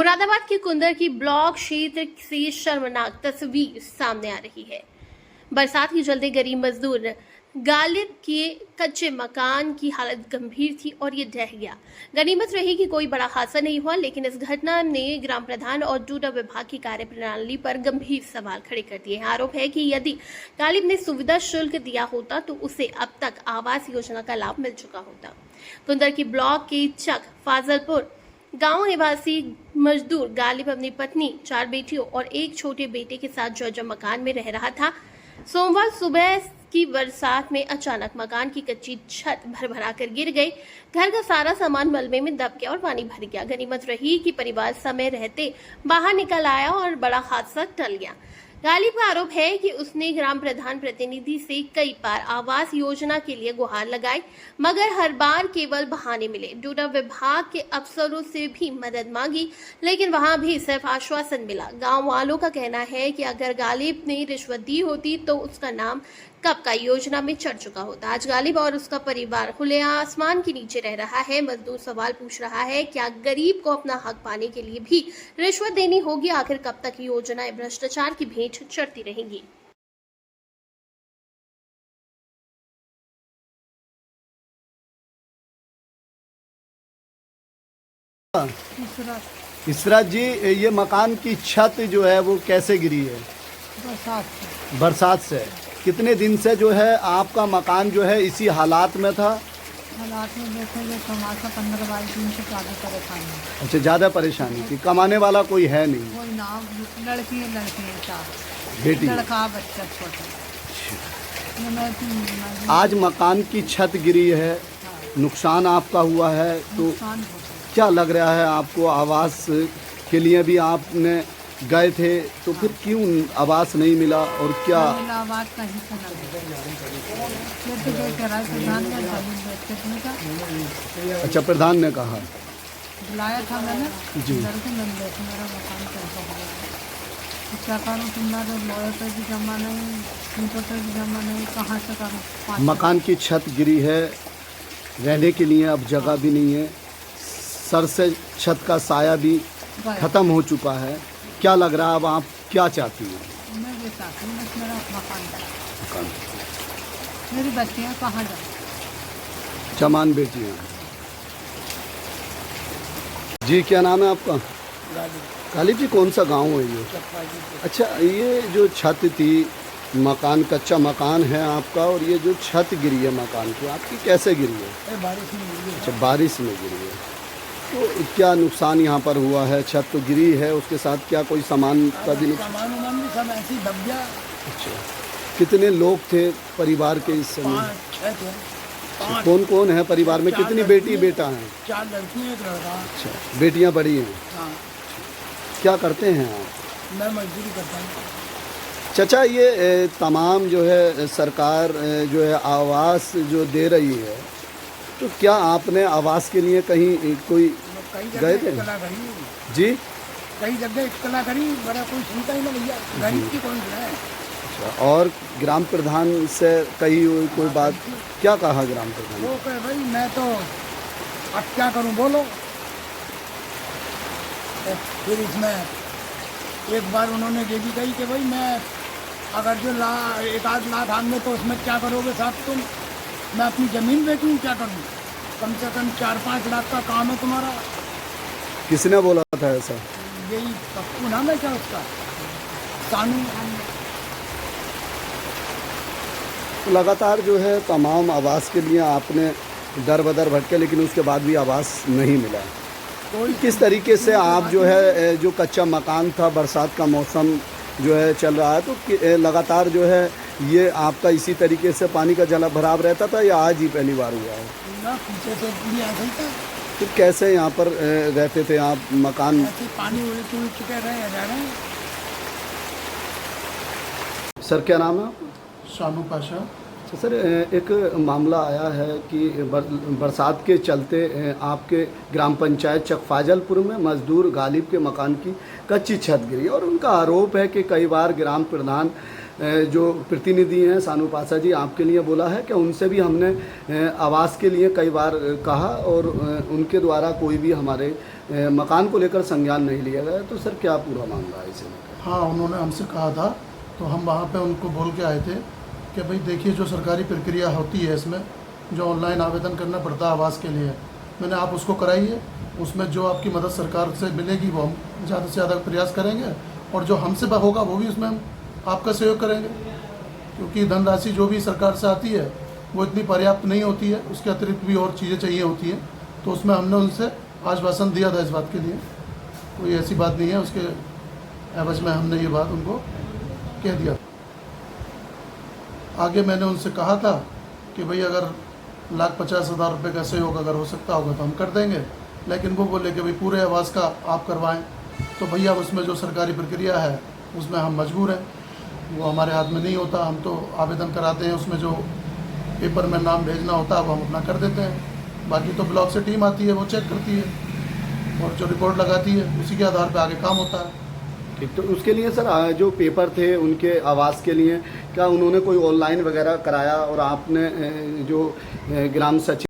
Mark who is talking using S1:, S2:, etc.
S1: मुरादाबाद के कुंदर की ब्लॉक क्षेत्र से शर्मनाक तस्वीर सामने आ रही है। बरसात के चलते गरीब मजदूर गालिब के कच्चे मकान की हालत गंभीर थी और ये ढह गया। गनीमत रही कि कोई बड़ा हादसा नहीं हुआ, लेकिन इस घटना ने ग्राम प्रधान और डूडा विभाग की कार्यप्रणाली पर गंभीर सवाल खड़े कर दिए हैं। आरोप है कि यदि गालिब ने सुविधा शुल्क दिया होता तो उसे अब तक आवास योजना का लाभ मिल चुका होता। कुंदर की ब्लॉक के चक फाजलपुर गांव निवासी मजदूर गालिब अपनी पत्नी, 4 बेटियों और एक छोटे बेटे के साथ जर्जर मकान में रह रहा था। सोमवार सुबह की बरसात में अचानक मकान की कच्ची छत भरभरा कर गिर गई। घर का सारा सामान मलबे में दब गया और पानी भर गया। गनीमत रही कि परिवार समय रहते बाहर निकल आया और बड़ा हादसा टल गया। गालिब का आरोप है कि उसने ग्राम प्रधान प्रतिनिधि से कई बार आवास योजना के लिए गुहार लगाई, मगर हर बार केवल बहाने मिले। डूडा विभाग के अफसरों से भी मदद मांगी, लेकिन वहां भी सिर्फ आश्वासन मिला। गांव वालों का कहना है कि अगर गालिब ने रिश्वत दी होती तो उसका नाम कब का योजना में चढ़ चुका होता। आज गालिब और उसका परिवार खुले आसमान के नीचे रह रहा है। मजदूर सवाल पूछ रहा है, क्या गरीब को अपना हक पाने के लिए भी रिश्वत देनी होगी? आखिर कब तक योजनाएं भ्रष्टाचार की भेंट चढ़ती रहेंगी?
S2: इसराज जी, ये मकान की छत जो है वो कैसे गिरी है? बरसात से। कितने दिन से जो है आपका मकान जो है इसी हालात में था?
S3: हालात में देखे जो समाज 15-22 दिन से ज़्यादा परेशानी है।
S2: अच्छा, ज़्यादा परेशानी थी। कमाने वाला कोई है नहीं?
S3: कोई ना, लड़की है 4
S2: बेटी,
S3: लड़का बच्चा छोटा।
S2: आज मकान की छत गिरी है, नुकसान आपका हुआ है, तो क्या लग रहा है आपको? आवास के लिए भी आपने गए थे, तो फिर क्यों आवास नहीं मिला और क्या?
S3: आवास का हिस्सा
S2: अच्छा, प्रधान ने कहा,
S3: बुलाया था मैंने
S2: जी।
S3: मेरा मकान कैसा हो गया, क्या करूँ? तुम्हारे लॉयर पर भी जमा नहीं, मीटर पर भी जमा नहीं, कहाँ से करूँ?
S2: मकान की छत गिरी है, रहने के लिए अब जगह भी नहीं है, सर से छत का साया भी खत्म हो चुका है। क्या लग रहा है, अब आप क्या चाहती हैं?
S3: मैं ये चाहती हूँ बस मेरा मकान
S2: मकान,
S3: मेरी बच्चियाँ कहाँ जाए?
S2: जमान बेटियाँ। जी, क्या नाम है आपका? गालिब जी। कौन सा गांव है ये? अच्छा, ये जो छत थी, मकान कच्चा मकान है आपका, और ये जो छत गिरी है मकान की, आपकी कैसे गिरी है?
S3: बारिश में गिरी है।
S2: अच्छा, बारिश में गिरी है। तो क्या नुकसान यहाँ पर हुआ है? छत तो गिरी है, उसके साथ क्या कोई सामान का भी नुकसान?
S3: सामान भी सब ऐसे ही दब गया।
S2: अच्छा, कितने लोग थे परिवार के इस समय?
S3: 5-6 थे।
S2: कौन कौन है परिवार में? कितनी बेटी बेटा हैं?
S3: 4 लड़कियाँ, 1 लड़का।
S2: अच्छा, बेटियाँ बड़ी हैं।
S3: हाँ,
S2: क्या करते हैं आप?
S3: मैं मजदूरी करता हूँ।
S2: चाचा, ये तमाम जो है सरकार जो है आवास जो दे रही है, तो क्या आपने आवास के लिए कहीं कोई गए थे? जी,
S3: कई जगह इतला करी, बड़ा कोई सुनता ही ना भैया, गरीब की कौन है?
S2: अच्छा, और ग्राम प्रधान से कही हुई कोई बात? क्या कहा ग्राम प्रधान?
S3: वो कहे भाई मैं तो अब क्या करूं, बोलो। फिर इसमें एक बार उन्होंने ये भी कही कि भाई मैं अगर जो 1-8 लाख आएंगे तो उसमें क्या करोगे साहब तुम? मैं अपनी ज़मीन बेचूं, क्या करूं? कम से कम 4-5 लाख का काम है तुम्हारा।
S2: किसने बोला था ऐसा?
S3: यही पप्पू नाम है क्या उसका, सानू।
S2: तो लगातार जो है तमाम आवास के लिए आपने दर बदर भटके, लेकिन उसके बाद भी आवास नहीं मिला। तो किस तरीके से आप जो है, जो कच्चा मकान था, बरसात का मौसम जो है चल रहा है, तो लगातार जो है ये आपका इसी तरीके से पानी का जला भराव रहता था या आज ही पहली बार हुआ है?
S3: ना, पीछे से भी आ गई था।
S2: तो कैसे यहाँ पर रहते थे आप? मकान
S3: ऐसे पानी उड़ चुके रहे जा रहे हैं।
S2: सर, क्या नाम है आपका?
S3: सानू पाशा।
S2: तो सर, एक मामला आया है कि बरसात के चलते आपके ग्राम पंचायत चक फाजलपुर में मजदूर गालिब के मकान की कच्ची छत गिरी, और उनका आरोप है कि कई बार ग्राम प्रधान जो प्रतिनिधि हैं सानू पासा जी आपके लिए बोला है कि उनसे भी हमने आवास के लिए कई बार कहा और उनके द्वारा कोई भी हमारे मकान को लेकर संज्ञान नहीं लिया गया। तो सर क्या पूरा मामला है इसे लेकर?
S4: हाँ, उन्होंने हमसे कहा था तो हम वहाँ पे उनको बोल के आए थे कि भाई देखिए जो सरकारी प्रक्रिया होती है इसमें जो ऑनलाइन आवेदन करना पड़ता है आवास के लिए, मैंने आप उसको कराइए, उसमें जो आपकी मदद सरकार से मिलेगी वो हम ज़्यादा से ज़्यादा प्रयास करेंगे और जो हमसे होगा वो भी उसमें हम आपका सहयोग करेंगे, क्योंकि धनराशि जो भी सरकार से आती है वो इतनी पर्याप्त नहीं होती है, उसके अतिरिक्त भी और चीज़ें चाहिए होती हैं। तो उसमें हमने उनसे आश्वासन दिया था इस बात के लिए, कोई ऐसी बात नहीं है, उसके एवज में हमने ये बात उनको कह दिया। आगे मैंने उनसे कहा था कि भाई अगर 1,50,000 रुपये का सहयोग अगर हो सकता होगा तो हम कर देंगे, लेकिन वो बोले कि भाई पूरे आवास का आप करवाएं। तो भैया उसमें जो सरकारी प्रक्रिया है उसमें हम मजबूर हैं, वो हमारे हाथ में नहीं होता। हम तो आवेदन कराते हैं, उसमें जो पेपर में नाम भेजना होता है वो हम अपना कर देते हैं, बाकी तो ब्लॉक से टीम आती है वो चेक करती है और जो रिपोर्ट लगाती है उसी के आधार पर आगे काम होता है।
S2: ठीक, तो उसके लिए सर जो पेपर थे उनके आवास के लिए क्या उन्होंने कोई ऑनलाइन वगैरह कराया और आपने जो ग्राम सचिव